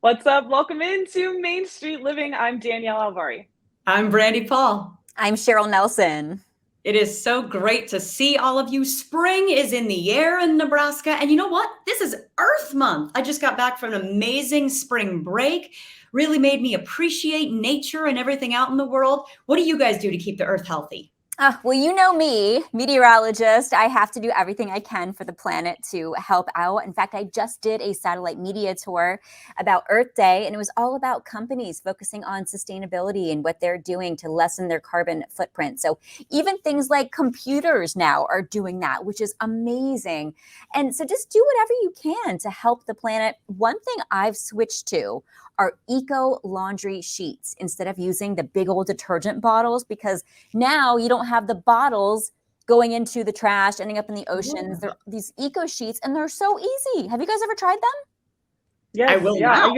What's up? Welcome into Main Street Living. I'm Danielle Alvari. I'm Brandy Paul. I'm Cheryl Nelson. It is so great to see all of you. Spring is in the air in Nebraska. And you know what? This is Earth Month. I just got back from an amazing spring break. Really made me appreciate nature and everything out in the world. What do you guys do to keep the earth healthy? Well, you know me, meteorologist. I have to do everything I can for the planet to help out. In fact, I just did a satellite media tour about Earth Day, and it was all about companies focusing on sustainability and what they're doing to lessen their carbon footprint. So even things like computers now are doing that, which is amazing. And so just do whatever you can to help the planet. One thing I've switched to are eco laundry sheets instead of using the big old detergent bottles, because now you don't have the bottles going into the trash, ending up in the oceans. They're these eco sheets, and they're so easy. Have you guys ever tried them? Yes, I will yeah, now.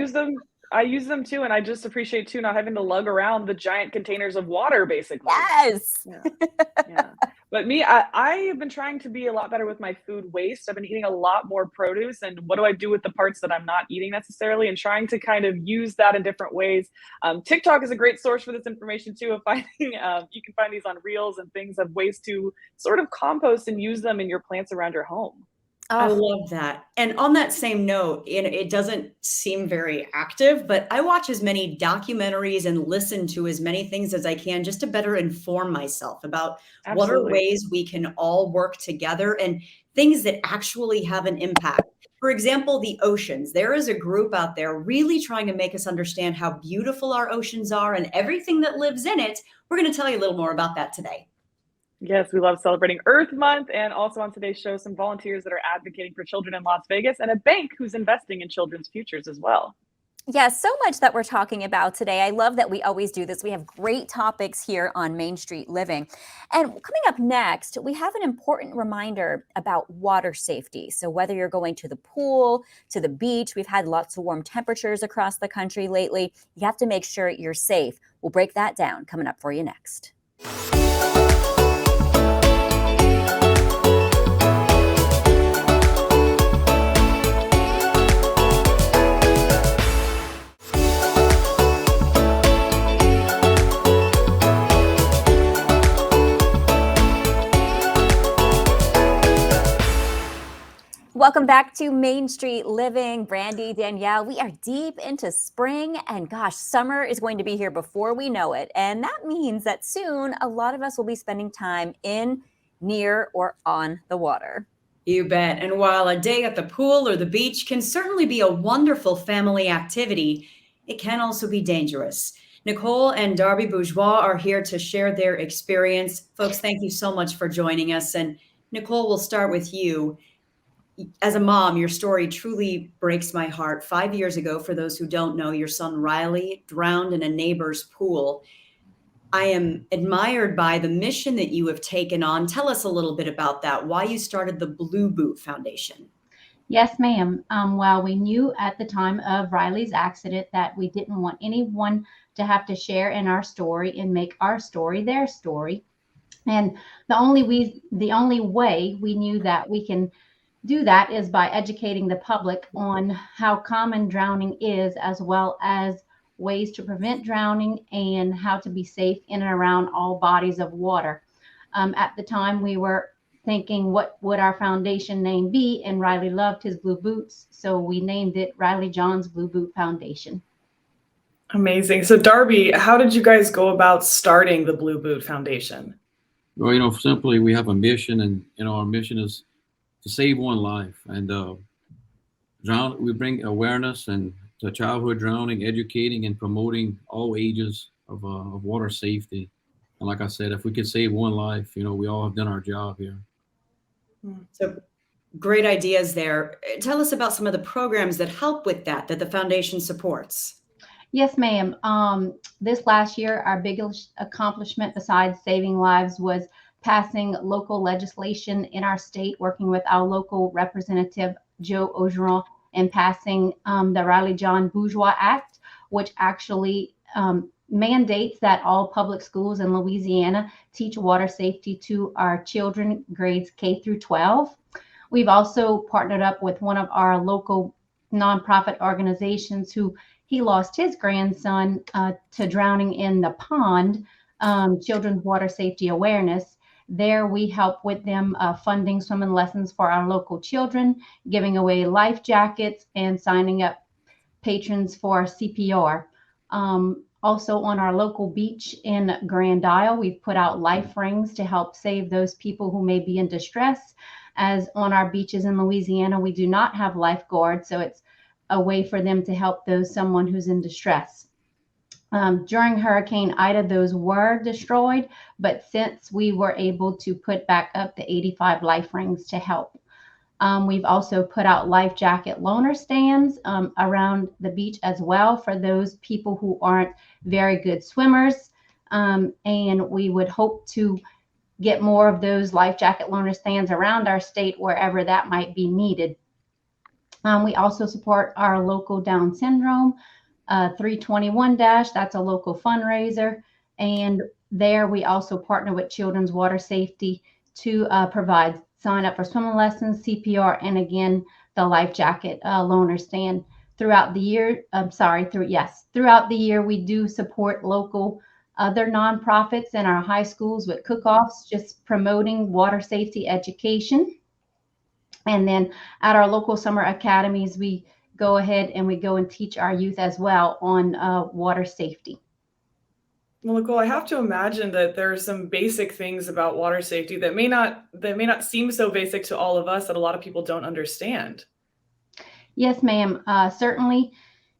I use them too, and I just appreciate too not having to lug around the giant containers of water, basically. Yes. Yeah. But I have been trying to be a lot better with my food waste. I've been eating a lot more produce, and what do I do with the parts that I'm not eating necessarily, and trying to kind of use that in different ways. TikTok is a great source for this information too, of finding, you can find these on reels and things of ways to sort of compost and use them in your plants around your home. I love that. And on that same note, it doesn't seem very active, but I watch as many documentaries and listen to as many things as I can just to better inform myself about what are Absolutely. ways we can all work together and things that actually have an impact. For example, the oceans. There is a group out there really trying to make us understand how beautiful our oceans are and everything that lives in it. We're going to tell you a little more about that today. Yes, we love celebrating Earth Month, and also on today's show, some volunteers that are advocating for children in Las Vegas and a bank who's investing in children's futures as well. Yeah, so much that we're talking about today. I love that we always do this. We have great topics here on Main Street Living. And coming up next, we have an important reminder about water safety. So whether you're going to the pool, to the beach, we've had lots of warm temperatures across the country lately. You have to make sure you're safe. We'll break that down coming up for you next. Welcome back to Main Street Living. Brandy, Danielle, we are deep into spring, and gosh, summer is going to be here before we know it. And that means that soon a lot of us will be spending time in, near, or on the water. You bet. And while a day at the pool or the beach can certainly be a wonderful family activity, it can also be dangerous. Nicole and Darby Bourgeois are here to share their experience. Folks, thank you so much for joining us. And Nicole, we'll start with you. As a mom, your story truly breaks my heart. 5 years ago, for those who don't know, your son Riley drowned in a neighbor's pool. I am admired by the mission that you have taken on. Tell us a little bit about that, why you started the Blue Boot Foundation. Yes, ma'am. Well, we knew at the time of Riley's accident that we didn't want anyone to have to share in our story and make our story their story. And the only way we knew that we can do that is by educating the public on how common drowning is, as well as ways to prevent drowning and how to be safe in and around all bodies of water. At the time, we were thinking, what would our foundation name be? And Riley loved his blue boots, so we named it Riley John's Blue Boot Foundation. Amazing. So Darby, how did you guys go about starting the Blue Boot Foundation? Well, simply we have a mission, and our mission is to save one life, and we bring awareness and to childhood drowning, educating and promoting all ages of water safety. And like I said, if we could save one life, we all have done our job here. So great ideas there. Tell us about some of the programs that help with that the foundation supports. Yes, ma'am. This last year, our biggest accomplishment besides saving lives was passing local legislation in our state, working with our local representative, Joe Ogeron, and passing the Riley John Bourgeois Act, which actually mandates that all public schools in Louisiana teach water safety to our children grades K through 12. We've also partnered up with one of our local nonprofit organizations who he lost his grandson to drowning in the pond, Children's Water Safety Awareness. There we help with them funding swimming lessons for our local children, giving away life jackets, and signing up patrons for CPR. Also on our local beach in Grand Isle, we've put out life rings to help save those people who may be in distress. As on our beaches in Louisiana, we do not have lifeguards, so it's a way for them to help someone who's in distress. During Hurricane Ida, those were destroyed, but since we were able to put back up the 85 life rings to help. We've also put out life jacket loaner stands around the beach as well for those people who aren't very good swimmers. And we would hope to get more of those life jacket loaner stands around our state wherever that might be needed. We also support our local Down syndrome 321 Dash. That's a local fundraiser. And there we also partner with Children's Water Safety to provide sign up for swimming lessons, CPR, and again, the life jacket loaner stand. Throughout the year, throughout the year, we do support local other nonprofits in our high schools with cook-offs, just promoting water safety education. And then at our local summer academies, we go ahead and we go and teach our youth as well on water safety. Well, Nicole, I have to imagine that there are some basic things about water safety that may not seem so basic to all of us, that a lot of people don't understand. Yes, ma'am. Certainly,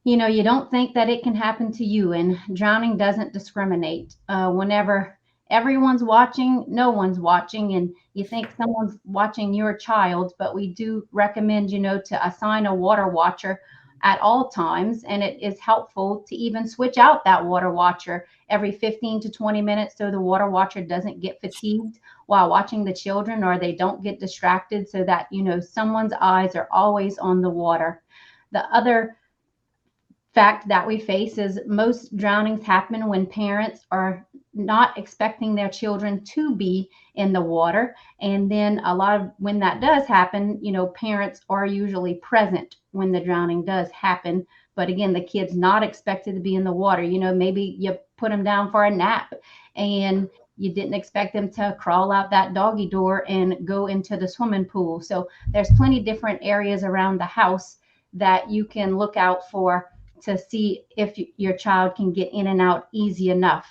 you don't think that it can happen to you, and drowning doesn't discriminate. Whenever everyone's watching, no one's watching, and you think someone's watching your child, but we do recommend, to assign a water watcher at all times. And it is helpful to even switch out that water watcher every 15 to 20 minutes so the water watcher doesn't get fatigued while watching the children, or they don't get distracted, so that, someone's eyes are always on the water. The other fact that we face is most drownings happen when parents are not expecting their children to be in the water. And then when that does happen, parents are usually present when the drowning does happen. But again, the kid's not expected to be in the water. Maybe you put them down for a nap and you didn't expect them to crawl out that doggy door and go into the swimming pool. So there's plenty different areas around the house that you can look out for to see if your child can get in and out easy enough.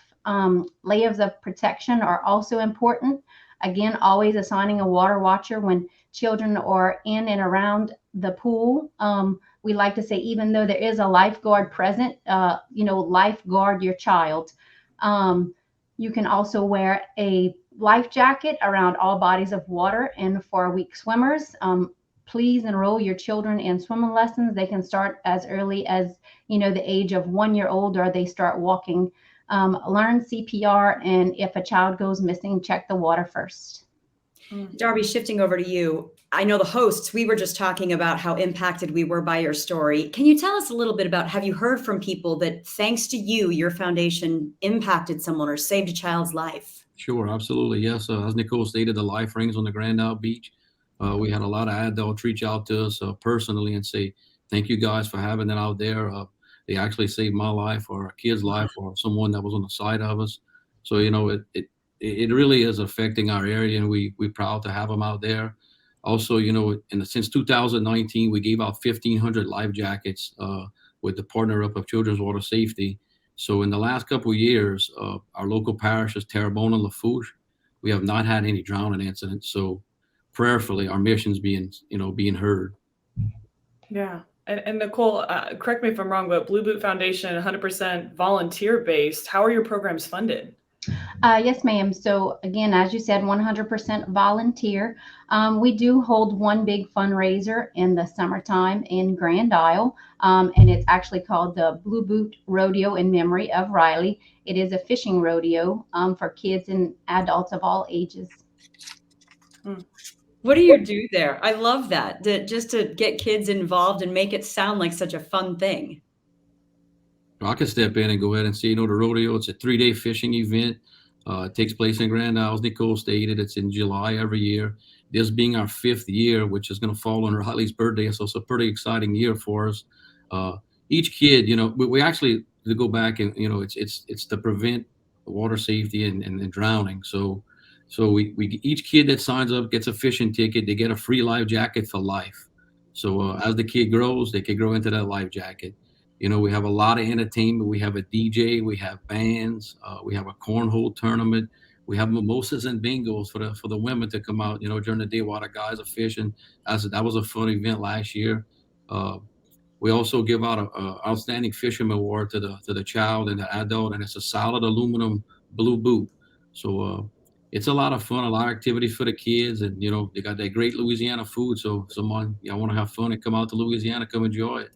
Layers of protection are also important. Again, always assigning a water watcher when children are in and around the pool. We like to say, even though there is a lifeguard present, lifeguard your child. You can also wear a life jacket around all bodies of water. And for weak swimmers, please enroll your children in swimming lessons. They can start as early as, the age of 1 year old, or they start walking. Learn CPR, and if a child goes missing, check the water first. Darby, shifting over to you. I know the hosts, we were just talking about how impacted we were by your story. Can you tell us a little bit about, have you heard from people that thanks to you, your foundation impacted someone or saved a child's life? Sure, absolutely. Yes. As Nicole stated, the life rings on the Grand Isle Beach. We had a lot of adults reach out to us personally and say, thank you guys for having that out there. They actually saved my life or a kid's life or someone that was on the side of us. So, it really is affecting our area, and we're proud to have them out there. Also, since 2019, we gave out 1,500 life jackets with the partner up of Children's Water Safety. So in the last couple of years, our local parishes, Terrebonne and Lafourche, we have not had any drowning incidents. So prayerfully, our mission's being heard. Yeah. And Nicole, correct me if I'm wrong, but Blue Boot Foundation, 100% volunteer-based. How are your programs funded? Yes, ma'am. So again, as you said, 100% volunteer. We do hold one big fundraiser in the summertime in Grand Isle, and it's actually called the Blue Boot Rodeo in memory of Riley. It is a fishing rodeo for kids and adults of all ages. What do you do there? I love that, just to get kids involved and make it sound like such a fun thing. I can step in and go ahead and say, the rodeo, it's a 3-day fishing event. It takes place in Grand Isle, as Nicole stated. It's in July every year. this being our 5th year, which is going to fall on Riley's birthday. So it's a pretty exciting year for us. Each kid, we actually, to go back and, it's to prevent water safety and drowning. So we each kid that signs up gets a fishing ticket. They get a free life jacket for life. So as the kid grows, they can grow into that life jacket. We have a lot of entertainment. We have a DJ, we have bands, we have a cornhole tournament. We have mimosas and bingos for the women to come out, during the day while the guys are fishing. That was a fun event last year. We also give out a outstanding fisherman award to the child and the adult, and it's a solid aluminum blue boot. So it's a lot of fun, a lot of activities for the kids, and they got that great Louisiana food. So someone want to have fun and come out to Louisiana, come enjoy it.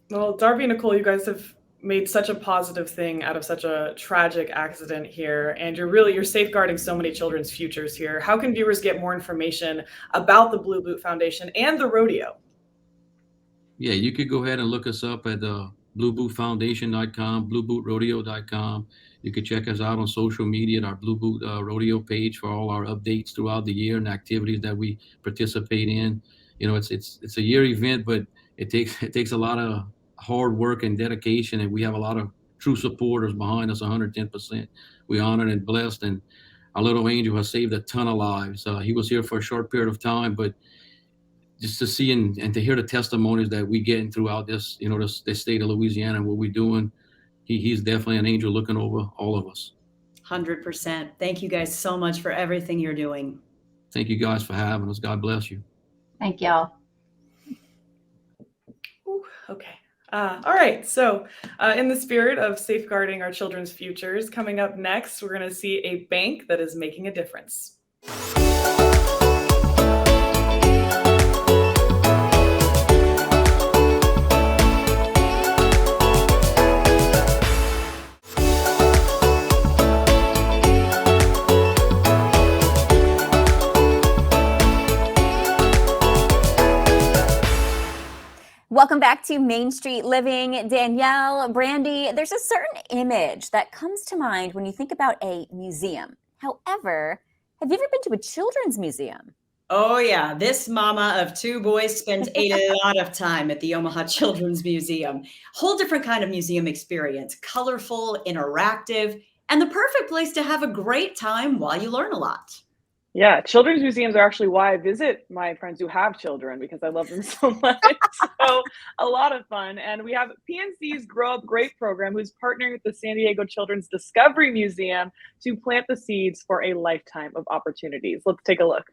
Well, Darby and Nicole, you guys have made such a positive thing out of such a tragic accident here, and you're safeguarding so many children's futures here. How can viewers get more information about the Blue Boot Foundation and the rodeo? Yeah, you could go ahead and look us up at bluebootfoundation.com, bluebootrodeo.com. You could check us out on social media at our Blue Boot Rodeo page for all our updates throughout the year and activities that we participate in. It's a year event, but it takes a lot of hard work and dedication, and we have a lot of true supporters behind us 110%. We honored and blessed, and our little angel has saved a ton of lives. He was here for a short period of time, but just to see and to hear the testimonies that we get throughout this, the state of Louisiana and what we're doing, he's definitely an angel looking over all of us. 100%. Thank you guys so much for everything you're doing. Thank you guys for having us. God bless you. Thank y'all. Okay. All right. So in the spirit of safeguarding our children's futures, coming up next, we're going to see a bank that is making a difference. Welcome back to Main Street Living. Danielle, Brandy, there's a certain image that comes to mind when you think about a museum. However, have you ever been to a children's museum? Oh yeah, this mama of 2 boys spent a lot of time at the Omaha Children's Museum. Whole different kind of museum experience, colorful, interactive, and the perfect place to have a great time while you learn a lot. Yeah, children's museums are actually why I visit my friends who have children, because I love them so much. So a lot of fun. And we have PNC's Grow Up Great program, who's partnering with the San Diego Children's Discovery Museum to plant the seeds for a lifetime of opportunities. Let's take a look.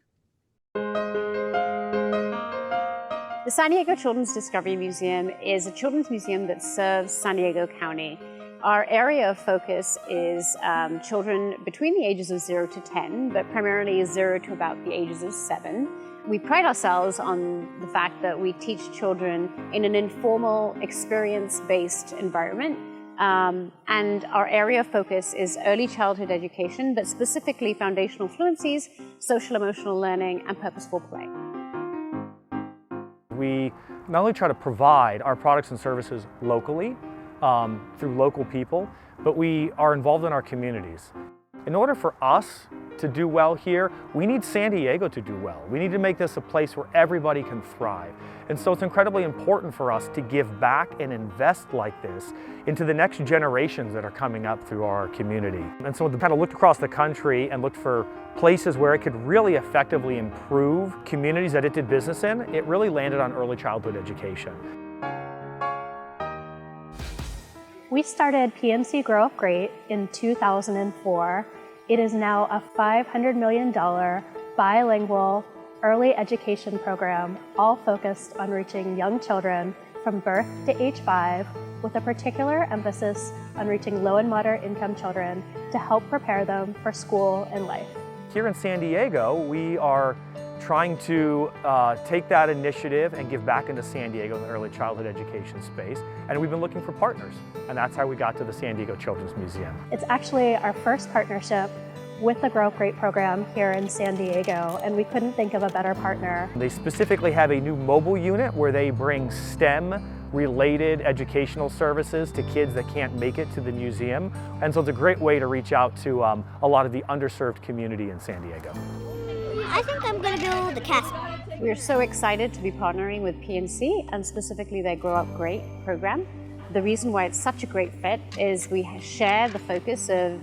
The San Diego Children's Discovery Museum is a children's museum that serves San Diego County. Our area of focus is children between the ages of 0 to 10, but primarily 0 to about the ages of 7. We pride ourselves on the fact that we teach children in an informal, experience-based environment. And our area of focus is early childhood education, but specifically foundational fluencies, social emotional learning, and purposeful play. We not only try to provide our products and services locally, through local people, but we are involved in our communities. In order for us to do well here, we need San Diego to do well. We need to make this a place where everybody can thrive. And so it's incredibly important for us to give back and invest like this into the next generations that are coming up through our community. And so we kind of looked across the country and looked for places where it could really effectively improve communities that it did business in. It really landed on early childhood education. We started PNC Grow Up Great in 2004. It is now a $500 million bilingual early education program, all focused on reaching young children from birth to age 5, with a particular emphasis on reaching low and moderate income children to help prepare them for school and life. Here in San Diego, we are trying to take that initiative and give back into San Diego in the early childhood education space. And we've been looking for partners. And that's how we got to the San Diego Children's Museum. It's actually our first partnership with the Grow Up Great program here in San Diego, and we couldn't think of a better partner. They specifically have a new mobile unit where they bring STEM-related educational services to kids that can't make it to the museum. And so it's a great way to reach out to a lot of the underserved community in San Diego. I think I'm going to build a castle. We're so excited to be partnering with PNC and specifically their Grow Up Great program. The reason why it's such a great fit is we share the focus of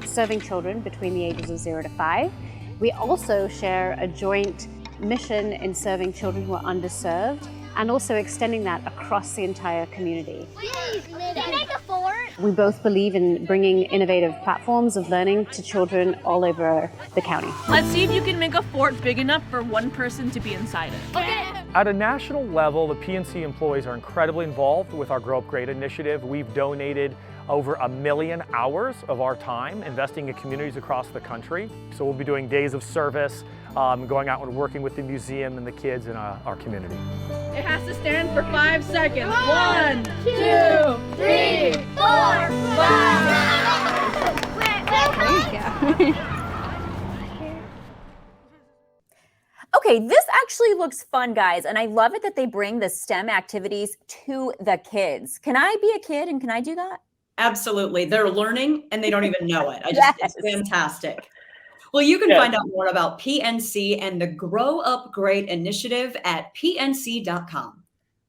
serving children between the ages of 0 to 5. We also share a joint mission in serving children who are underserved and also extending that across the entire community. Please, can you make a fort? We both believe in bringing innovative platforms of learning to children all over the county. Let's see if you can make a fort big enough for one person to be inside it. Okay. At a national level, the PNC employees are incredibly involved with our Grow Up Great initiative. We've donated over 1 million hours of our time investing in communities across the country. So we'll be doing days of service, going out and working with the museum and the kids in our community. It has to stand for 5 seconds. 1, 2, 3, 4, 5. Okay, this actually looks fun, guys, and I love it that they bring the STEM activities to the kids. Can I be a kid and can I do that? Absolutely. They're learning and they don't even know it. Yes. It's fantastic. Well, you can find out more about PNC and the Grow Up Great initiative at pnc.com.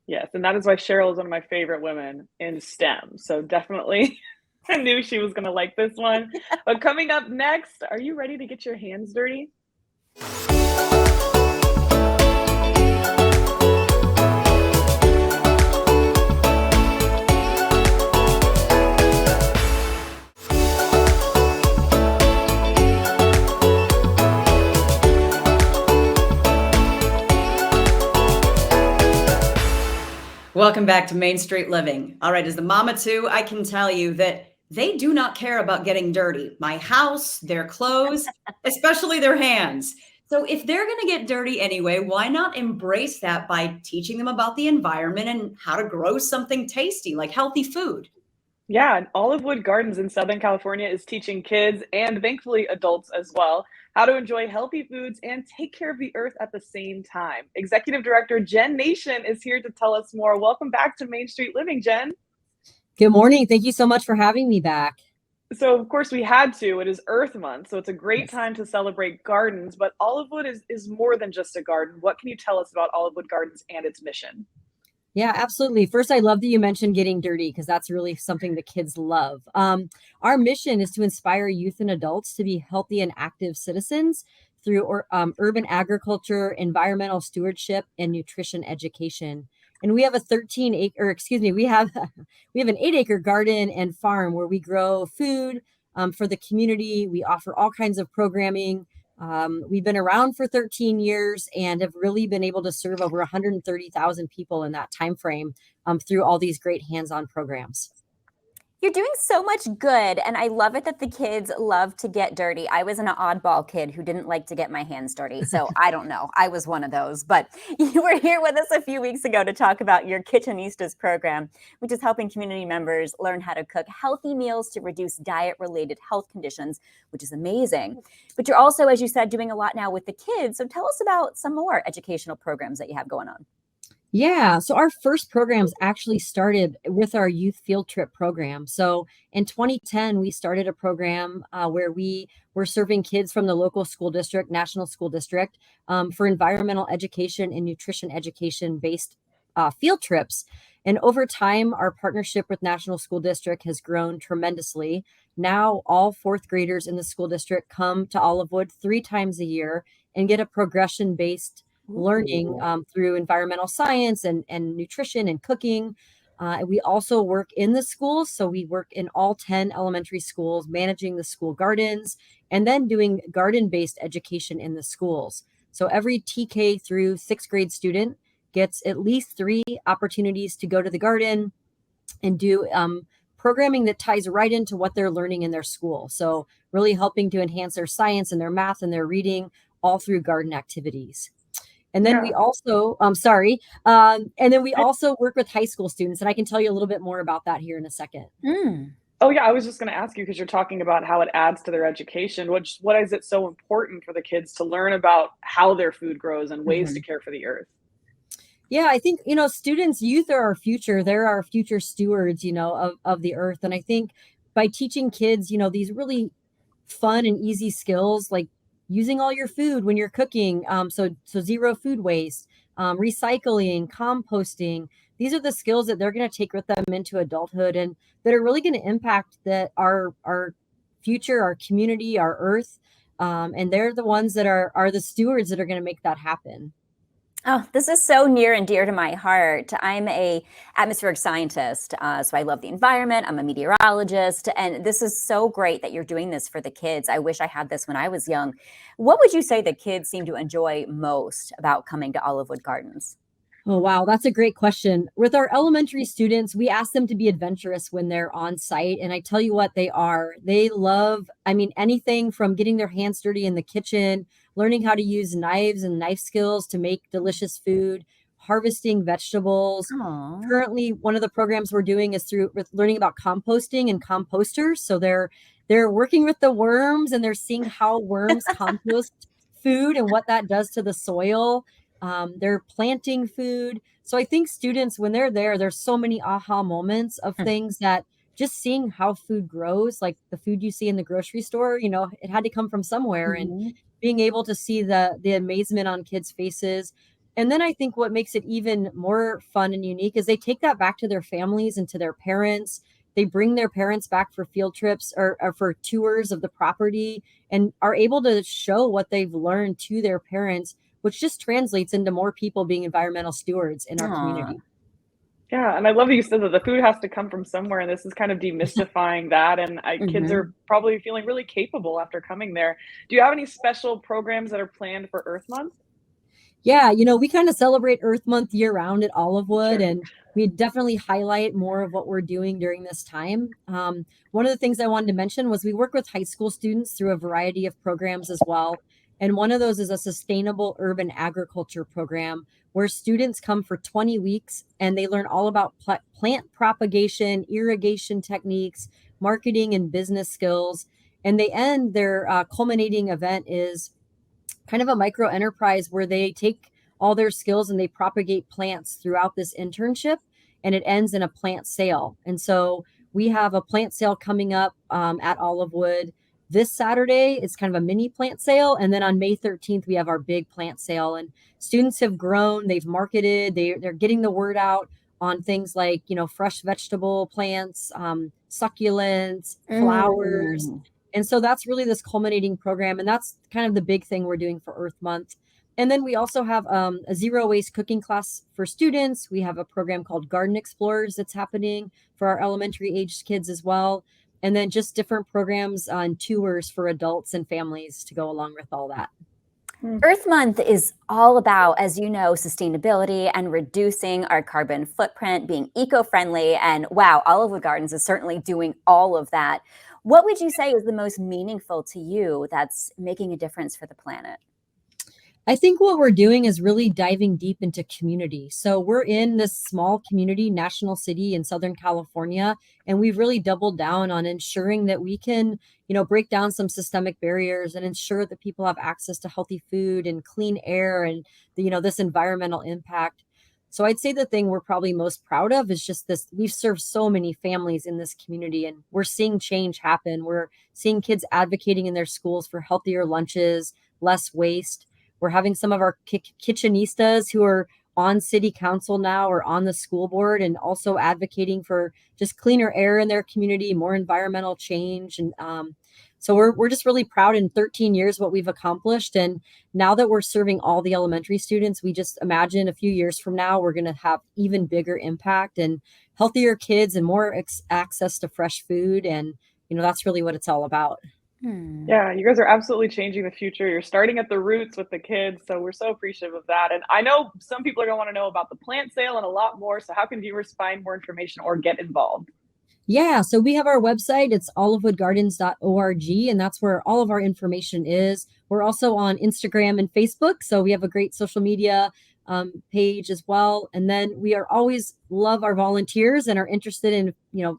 Yes, and that is why Cheryl is one of my favorite women in STEM. So definitely, I knew she was going to like this one. But coming up next, are you ready to get your hands dirty? Welcome back to Main Street Living. All right, as the mama too, I can tell you that they do not care about getting dirty. My house, their clothes, especially their hands. So if they're going to get dirty anyway, why not embrace that by teaching them about the environment and how to grow something tasty like healthy food? Yeah, and Olivewood Gardens in Southern California is teaching kids and thankfully adults as well how to enjoy healthy foods and take care of the earth at the same time. Executive Director Jen Nation is here to tell us more. Welcome back to Main Street Living, Jen. Good morning. Thank you so much for having me back. So, of course, we had to. It is Earth Month, so it's a great time to celebrate gardens, but Olivewood is more than just a garden. What can you tell us about Olivewood Gardens and its mission? Yeah, absolutely. First, I love that you mentioned getting dirty because that's really something the kids love. Our mission is to inspire youth and adults to be healthy and active citizens through urban agriculture, environmental stewardship, and nutrition education. And we have a we have an 8-acre garden and farm where we grow food for the community. We offer all kinds of programming. We've been around for 13 years and have really been able to serve over 130,000 people in that time frame through all these great hands-on programs. You're doing so much good, and I love it that the kids love to get dirty. I was an oddball kid who didn't like to get my hands dirty, so I don't know. I was one of those, but you were here with us a few weeks ago to talk about your Kitchenistas program, which is helping community members learn how to cook healthy meals to reduce diet-related health conditions, which is amazing. But you're also, as you said, doing a lot now with the kids, so tell us about some more educational programs that you have going on. Yeah, so our first programs actually started with our youth field trip program. So in 2010, we started a program where we were serving kids from the local school district, national school district, for environmental education and nutrition education based field trips. And over time, our partnership with National School District has grown tremendously. Now, all 4th graders in the school district come to Olivewood 3 times a year and get a progression-based learning through environmental science and nutrition and cooking. We also work in the schools. So we work in all 10 elementary schools, managing the school gardens, and then doing garden-based education in the schools. So every TK through 6th grade student gets at least 3 opportunities to go to the garden and do programming that ties right into what they're learning in their school. So really helping to enhance their science and their math and their reading all through garden activities. And then we also, and then we also work with high school students, and I can tell you a little bit more about that here in a second. Oh yeah, I was just going to ask you because you're talking about how it adds to their education. What is it so important for the kids to learn about how their food grows and ways to care for the earth? Yeah, I think, youth are our future. They're our future stewards, of the earth. And I think by teaching kids, these really fun and easy skills like using all your food when you're cooking. So zero food waste, recycling, composting. These are the skills that they're going to take with them into adulthood and that are really going to impact our future, our community, our earth. And they're the ones that are the stewards that are going to make that happen. Oh, this is so near and dear to my heart. I'm a atmospheric scientist, so I love the environment. I'm a meteorologist, and this is so great that you're doing this for the kids. I wish I had this when I was young. What would you say the kids seem to enjoy most about coming to Olivewood Gardens? Oh, wow. That's a great question. With our elementary students, we ask them to be adventurous when they're on site. And I tell you what, they are. They love, anything from getting their hands dirty in the kitchen, learning how to use knives and knife skills to make delicious food, harvesting vegetables. Aww. Currently, one of the programs we're doing is with learning about composting and composters. So they're working with the worms and they're seeing how worms compost food and what that does to the soil. They're planting food. So I think students, when they're there, there's so many aha moments of things that just seeing how food grows, like the food you see in the grocery store, it had to come from somewhere, and being able to see the amazement on kids' faces. And then I think what makes it even more fun and unique is they take that back to their families and to their parents. They bring their parents back for field trips or for tours of the property and are able to show what they've learned to their parents, which just translates into more people being environmental stewards in our community. Yeah, and I love that you said that the food has to come from somewhere, and this is kind of demystifying that, and kids are probably feeling really capable after coming there. Do you have any special programs that are planned for Earth Month? Yeah, we kind of celebrate Earth Month year round at Olivewood, and we definitely highlight more of what we're doing during this time. One of the things I wanted to mention was we work with high school students through a variety of programs as well. And one of those is a sustainable urban agriculture program where students come for 20 weeks and they learn all about plant propagation, irrigation techniques, marketing and business skills. And they end their culminating event is kind of a micro enterprise where they take all their skills and they propagate plants throughout this internship, and it ends in a plant sale. And so we have a plant sale coming up at Olivewood this Saturday. It's kind of a mini plant sale. And then on May 13th, we have our big plant sale, and students have grown, they've marketed, they're getting the word out on things like, fresh vegetable plants, succulents, flowers. And so that's really this culminating program. And that's kind of the big thing we're doing for Earth Month. And then we also have a zero waste cooking class for students. We have a program called Garden Explorers that's happening for our elementary aged kids as well. And then just different programs on tours for adults and families to go along with all that. Earth Month is all about, as you know, sustainability and reducing our carbon footprint, being eco-friendly. And wow, Olivewood Gardens is certainly doing all of that. What would you say is the most meaningful to you that's making a difference for the planet? I think what we're doing is really diving deep into community. So we're in this small community, National City in Southern California, and we've really doubled down on ensuring that we can, break down some systemic barriers and ensure that people have access to healthy food and clean air and, this environmental impact. So I'd say the thing we're probably most proud of is just this. We've served so many families in this community, and we're seeing change happen. We're seeing kids advocating in their schools for healthier lunches, less waste. We're having some of our kitchenistas who are on city council now or on the school board and also advocating for just cleaner air in their community, more environmental change. And so we're just really proud in 13 years what we've accomplished. And now that we're serving all the elementary students, we just imagine a few years from now, we're going to have even bigger impact and healthier kids and more access to fresh food. And, that's really what it's all about. Yeah, you guys are absolutely changing the future. You're starting at the roots with the kids, so we're so appreciative of that. And I know some people are going to want to know about the plant sale and a lot more. So how can viewers find more information or get involved? Yeah, so we have our website. It's olivewoodgardens.org, and that's where all of our information is. We're also on Instagram and Facebook, so we have a great social media page as well. And then we are always love our volunteers and are interested in,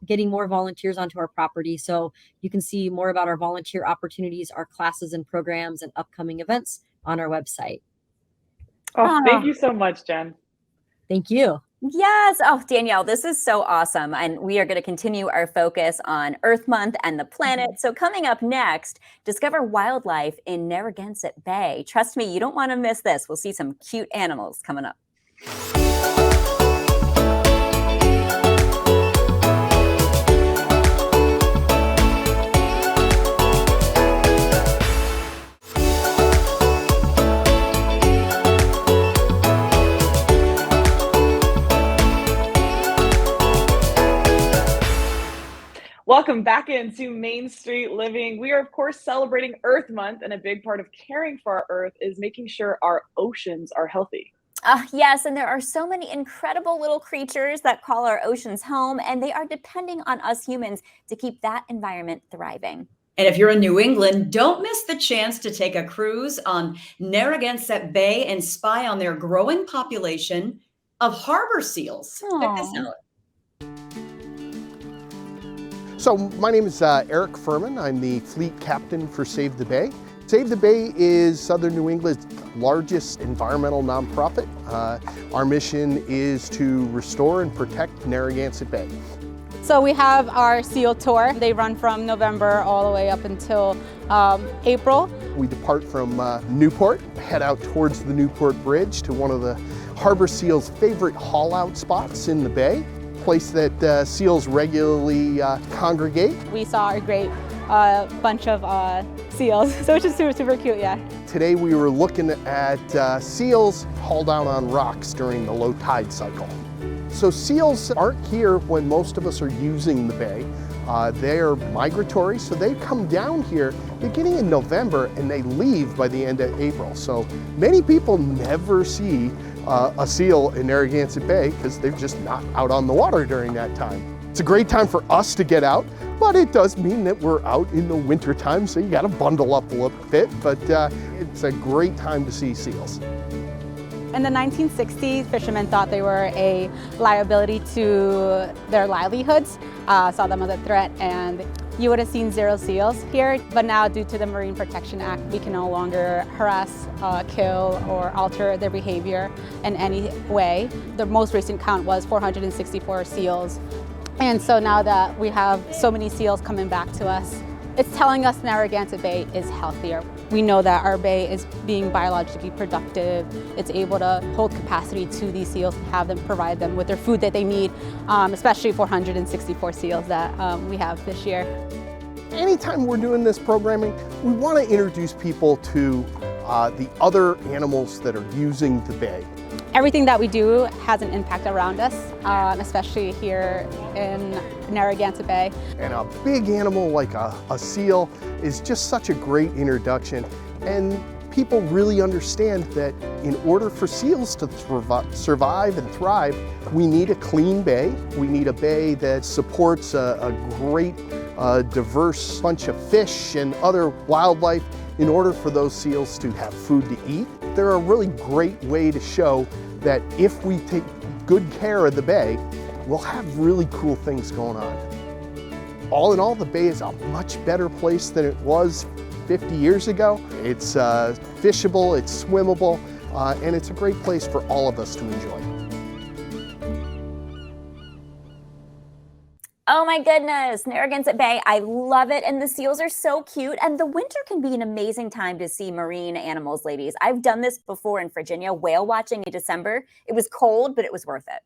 getting more volunteers onto our property. So you can see more about our volunteer opportunities, our classes and programs and upcoming events on our website. Oh, thank you so much, Jen. Thank you. Yes. Oh, Danielle, this is so awesome. And we are going to continue our focus on Earth Month and the planet. So coming up next, discover wildlife in Narragansett Bay. Trust me, you don't want to miss this. We'll see some cute animals coming up. Welcome back into Main Street Living. We are, of course, celebrating Earth Month, and a big part of caring for our Earth is making sure our oceans are healthy. Yes, and there are so many incredible little creatures that call our oceans home, and they are depending on us humans to keep that environment thriving. And if you're in New England, don't miss the chance to take a cruise on Narragansett Bay and spy on their growing population of harbor seals. Check this out. So my name is Eric Furman. I'm the fleet captain for Save the Bay. Save the Bay is Southern New England's largest environmental nonprofit. Our mission is to restore and protect Narragansett Bay. So we have our SEAL tour. They run from November all the way up until April. We depart from Newport, head out towards the Newport Bridge to one of the harbor seals' favorite haul-out spots in the bay. Place that seals regularly congregate. We saw a great bunch of seals, so it's just super cute, yeah. Today we were looking at seals hauled out on rocks during the low tide cycle. So seals aren't here when most of us are using the bay. They're migratory, so they come down here beginning in November and they leave by the end of April. So many people never see a seal in Narragansett Bay because they're just not out on the water during that time. It's a great time for us to get out, but it does mean that we're out in the winter time, so you got to bundle up a little bit, but it's a great time to see seals. In the 1960s, fishermen thought they were a liability to their livelihoods, saw them as a threat, and you would have seen zero seals here. But now, due to the Marine Protection Act, we can no longer harass, kill, or alter their behavior in any way. The most recent count was 464 seals. And so now that we have so many seals coming back to us, it's telling us Narragansett Bay is healthier. We know that our bay is being biologically productive. It's able to hold capacity to these seals and have them provide them with their food that they need, especially 464 seals that we have this year. Anytime we're doing this programming, we want to introduce people to the other animals that are using the bay. Everything that we do has an impact around us, especially here in Narragansett Bay. And a big animal like a seal is just such a great introduction. And people really understand that in order for seals to survive and thrive, we need a clean bay. We need a bay that supports a great, diverse bunch of fish and other wildlife in order for those seals to have food to eat. They're a really great way to show that if we take good care of the bay, we'll have really cool things going on. All in all, the bay is a much better place than it was 50 years ago. It's fishable, it's swimmable, and it's a great place for all of us to enjoy. Oh my goodness, Narragansett Bay, I love it. And the seals are so cute. And the winter can be an amazing time to see marine animals, ladies. I've done this before in Virginia, whale watching in December. It was cold, but it was worth it.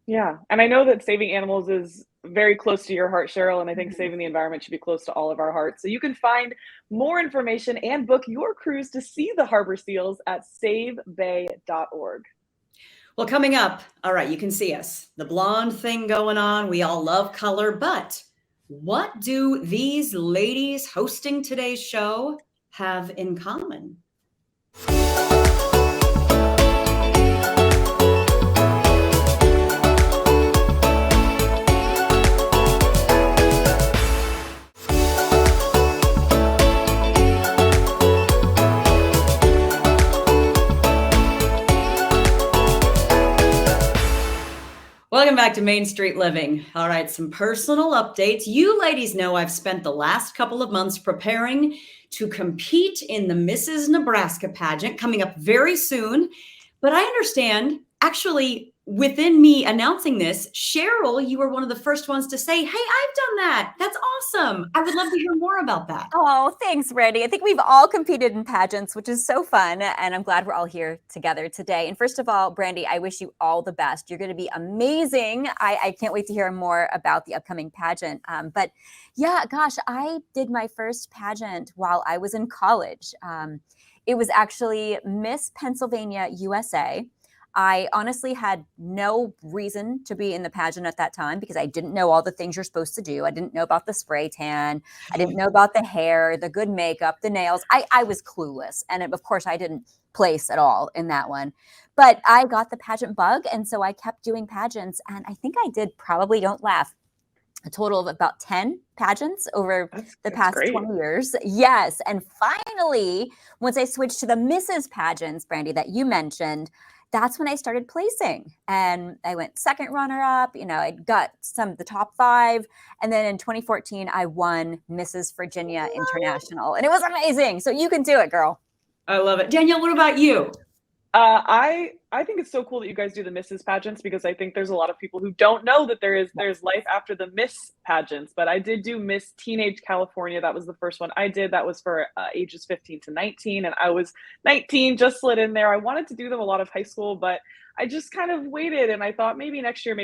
Yeah, and I know that saving animals is very close to your heart, Cheryl, and I think saving the environment should be close to all of our hearts. So you can find more information and book your cruise to see the harbor seals at savebay.org. Well, coming up, all right, you can see us. The blonde thing going on. We all love color, but what do these ladies hosting today's show have in common? Welcome back to Main Street Living. All right, some personal updates. You ladies know I've spent the last couple of months preparing to compete in the Mrs. Nebraska pageant coming up very soon. But I understand, actually, within me announcing this, Cheryl, you were one of the first ones to say, hey, I've done that. That's awesome. I would love to hear more about that. Oh, thanks, Randy. I think we've all competed in pageants, which is so fun. And I'm glad we're all here together today. And first of all, Brandy, I wish you all the best. You're going to be amazing. I can't wait to hear more about the upcoming pageant. But yeah, gosh, I did my first pageant while I was in college. It was actually Miss Pennsylvania USA. I honestly had no reason to be in the pageant at that time because I didn't know all the things you're supposed to do. I didn't know about the spray tan. I didn't know about the hair, the good makeup, the nails. I was clueless. And of course, I didn't place at all in that one. But I got the pageant bug. And so I kept doing pageants. And I think I did probably, don't laugh, a total of about 10 pageants over the past 20 years. Yes. And finally, once I switched to the Mrs. pageants, Brandy, that you mentioned, that's when I started placing, and I went second runner up. You know, I got some of the top 5. And then in 2014, I won Mrs. Virginia International, and it was amazing. So you can do it, girl. I love it. Danielle, what about you? I think it's so cool that you guys do the Mrs. pageants because I think there's a lot of people who don't know that there's life after the Miss pageants. But I did do Miss Teenage California. That was the first one I did. That was for ages 15 to 19. And I was 19, just slid in there. I wanted to do them a lot of high school, but I just kind of waited and I thought maybe next year.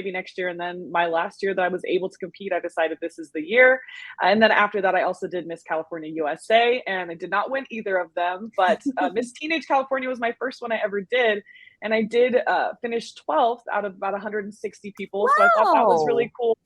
And then my last year that I was able to compete, I decided this is the year. And then after that, I also did Miss California USA and I did not win either of them, but Miss Teenage California was my first one I ever did. And I did finish 12th out of about 160 people. Wow. So I thought that was really cool.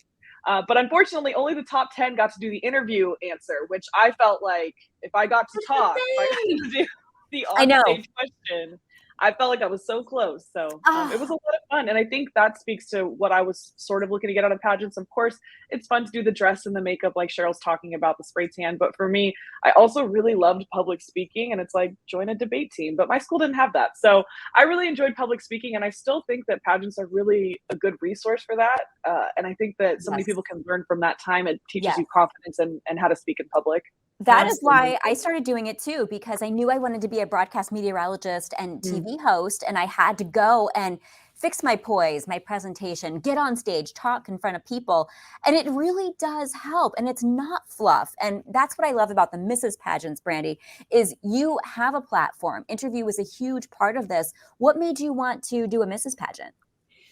But unfortunately, only the top 10 got to do the interview answer, which I felt like if I got to talk, if I got to do the on-stage question, I felt like I was so close. So it was a lot of fun. And I think that speaks to what I was sort of looking to get out of pageants. Of course, it's fun to do the dress and the makeup like Cheryl's talking about, the spray tan. But for me, I also really loved public speaking. And it's like, join a debate team. But my school didn't have that. So I really enjoyed public speaking. And I still think that pageants are really a good resource for that. And I think that so many people can learn from that time. It teaches you confidence and how to speak in public. That is why I started doing it too, because I knew I wanted to be a broadcast meteorologist and TV host, and I had to go and fix my poise, my presentation, get on stage, talk in front of people. And it really does help. And it's not fluff. And that's what I love about the Mrs. pageants, Brandy, is you have a platform. Interview was a huge part of this. What made you want to do a Mrs. pageant?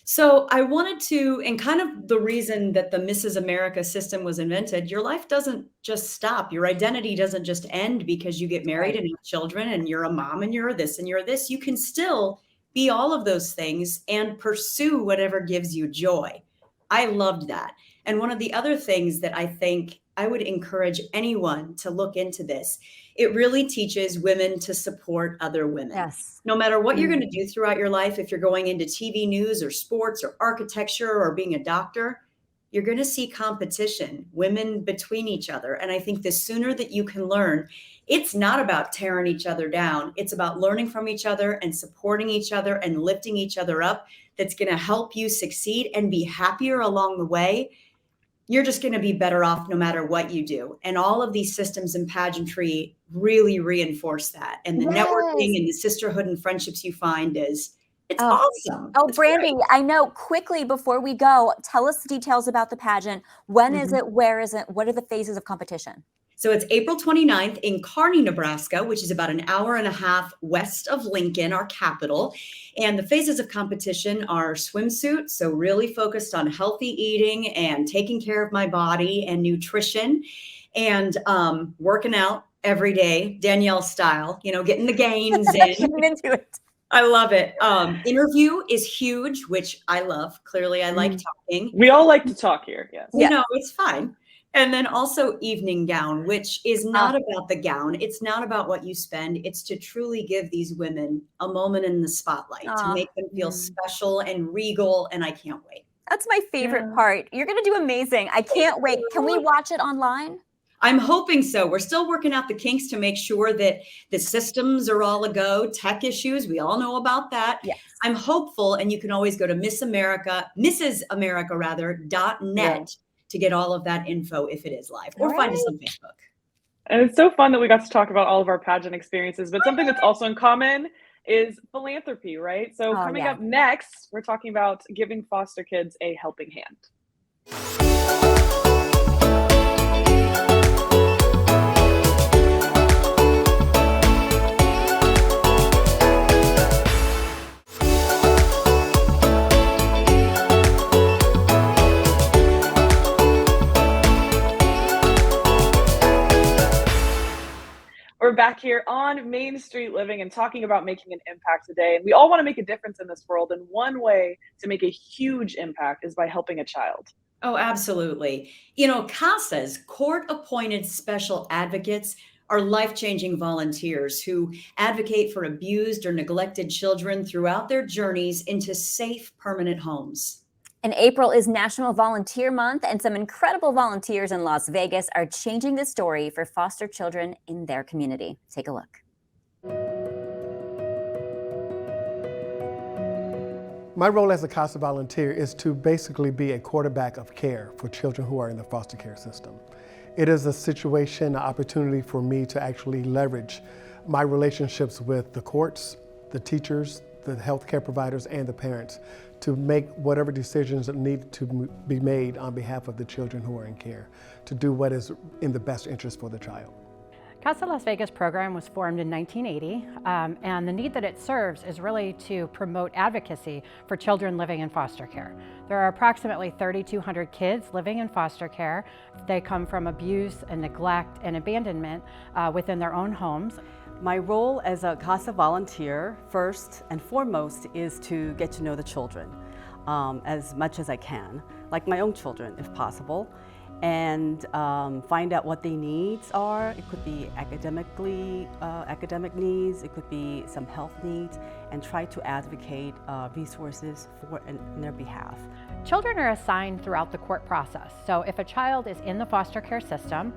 So I wanted to, and kind of the reason that the Mrs. America system was invented, your life doesn't just stop. Your identity doesn't just end because you get married and have children and you're a mom and you're this and you're this. You can still be all of those things and pursue whatever gives you joy. I loved that. And one of the other things that I think I would encourage anyone to look into this, it really teaches women to support other women. Yes. No matter what you're going to do throughout your life, if you're going into TV news or sports or architecture or being a doctor, you're going to see competition, women between each other. And I think the sooner that you can learn, it's not about tearing each other down. It's about learning from each other and supporting each other and lifting each other up. That's going to help you succeed and be happier along the way. You're just going to be better off no matter what you do. And all of these systems in pageantry really reinforce that. And the networking and the sisterhood and friendships you find it's awesome. Oh, it's Brandy, great. I know. Quickly, before we go, tell us the details about the pageant. When is it? Where is it? What are the phases of competition? So it's April 29th in Kearney, Nebraska, which is about an hour and a half west of Lincoln, our capital. And the phases of competition are swimsuit, so really focused on healthy eating and taking care of my body and nutrition and working out every day, Danielle style, getting the gains in. Getting into it. I love it. Interview is huge, which I love. Clearly, I like talking. We all like to talk here. Yes. It's fine. And then also evening gown, which is not about the gown. It's not about what you spend. It's to truly give these women a moment in the spotlight to make them feel special and regal. And I can't wait. That's my favorite part. You're going to do amazing. I can't wait. Can we watch it online? I'm hoping so. We're still working out the kinks to make sure that the systems are all a go. Tech issues, we all know about that. Yes. I'm hopeful, and you can always go to MrsAmerica.net to get all of that info if it is live, or find us on Facebook. And it's so fun that we got to talk about all of our pageant experiences, but something that's also in common is philanthropy, right? So Oh, coming yeah. up next, we're talking about giving foster kids a helping hand. We're back here on Main Street Living and talking about making an impact today. And we all want to make a difference in this world. And one way to make a huge impact is by helping a child. Oh, absolutely. CASAs, court appointed special advocates, are life changing volunteers who advocate for abused or neglected children throughout their journeys into safe, permanent homes. And April is National Volunteer Month, and some incredible volunteers in Las Vegas are changing the story for foster children in their community. Take a look. My role as a CASA volunteer is to basically be a quarterback of care for children who are in the foster care system. It is a situation, an opportunity for me to actually leverage my relationships with the courts, the teachers, the healthcare providers, and the parents to make whatever decisions that need to be made on behalf of the children who are in care, to do what is in the best interest for the child. CASA Las Vegas program was formed in 1980, and the need that it serves is really to promote advocacy for children living in foster care. There are approximately 3,200 kids living in foster care. They come from abuse and neglect and abandonment within their own homes. My role as a CASA volunteer, first and foremost, is to get to know the children as much as I can, like my own children if possible, and find out what their needs are. It could be academic needs, it could be some health needs, and try to advocate resources in their behalf. Children are assigned throughout the court process. So if a child is in the foster care system,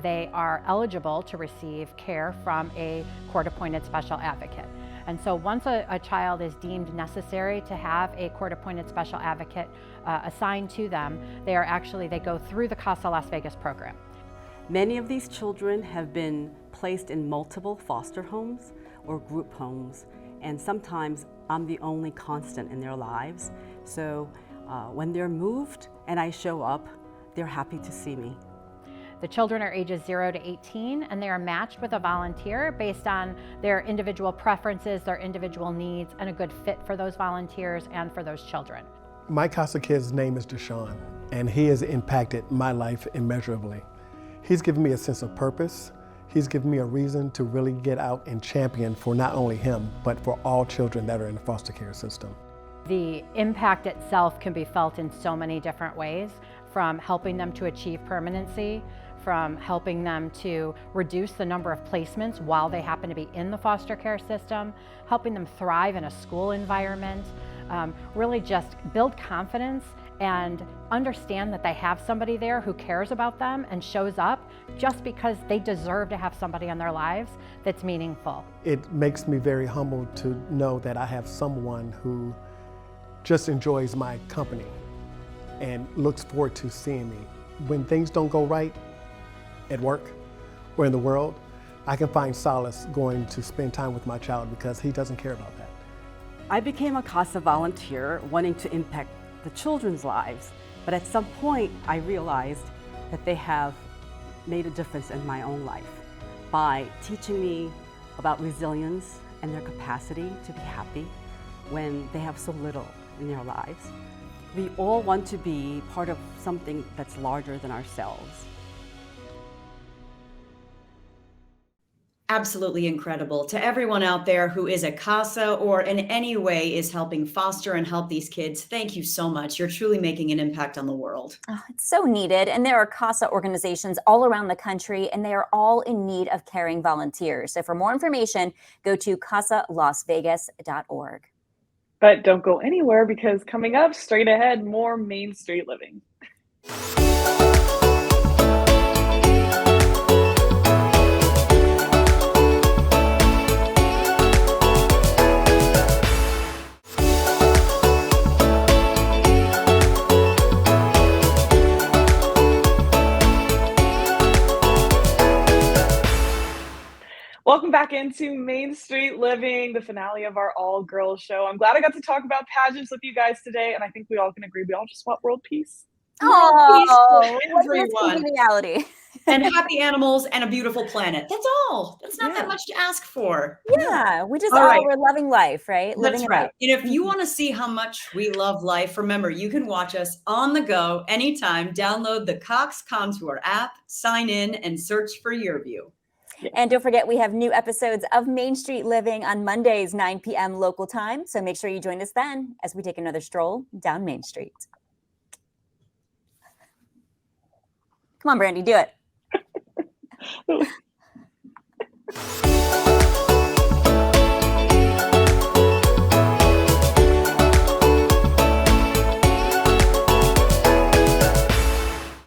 they are eligible to receive care from a court-appointed special advocate. And so once a child is deemed necessary to have a court-appointed special advocate assigned to them, they go through the CASA Las Vegas program. Many of these children have been placed in multiple foster homes or group homes, and sometimes I'm the only constant in their lives. So when they're moved and I show up, they're happy to see me. The children are ages 0 to 18, and they are matched with a volunteer based on their individual preferences, their individual needs, and a good fit for those volunteers and for those children. My CASA kid's name is Deshaun, and he has impacted my life immeasurably. He's given me a sense of purpose. He's given me a reason to really get out and champion for not only him, but for all children that are in the foster care system. The impact itself can be felt in so many different ways, from helping them to achieve permanency, from helping them to reduce the number of placements while they happen to be in the foster care system, helping them thrive in a school environment, really just build confidence and understand that they have somebody there who cares about them and shows up just because they deserve to have somebody in their lives that's meaningful. It makes me very humbled to know that I have someone who just enjoys my company and looks forward to seeing me. When things don't go right at work or in the world, I can find solace going to spend time with my child because he doesn't care about that. I became a CASA volunteer wanting to impact the children's lives, but at some point I realized that they have made a difference in my own life by teaching me about resilience and their capacity to be happy when they have so little in their lives. We all want to be part of something that's larger than ourselves. Absolutely incredible. To everyone out there who is a CASA or in any way is helping foster and help these kids, thank you so much. You're truly making an impact on the world. Oh, it's so needed. And there are CASA organizations all around the country, and they are all in need of caring volunteers. So for more information, go to casalasvegas.org. But don't go anywhere, because coming up straight ahead, more Main Street Living. Welcome back into Main Street Living, the finale of our all-girls show. I'm glad I got to talk about pageants with you guys today, and I think we all can agree we all just want world peace. Oh, everyone. reality. And happy animals and a beautiful planet. That's all. That's not that much to ask for. Yeah, we just All right. we're loving life, right? That's Living it right. up. And if you want to see how much we love life, remember, you can watch us on the go anytime. Download the Cox Contour app, sign in, and search for your view. And don't forget, we have new episodes of Main Street Living on Mondays, 9 p.m. local time. So make sure you join us then as we take another stroll down Main Street. Come on, Brandy, do it.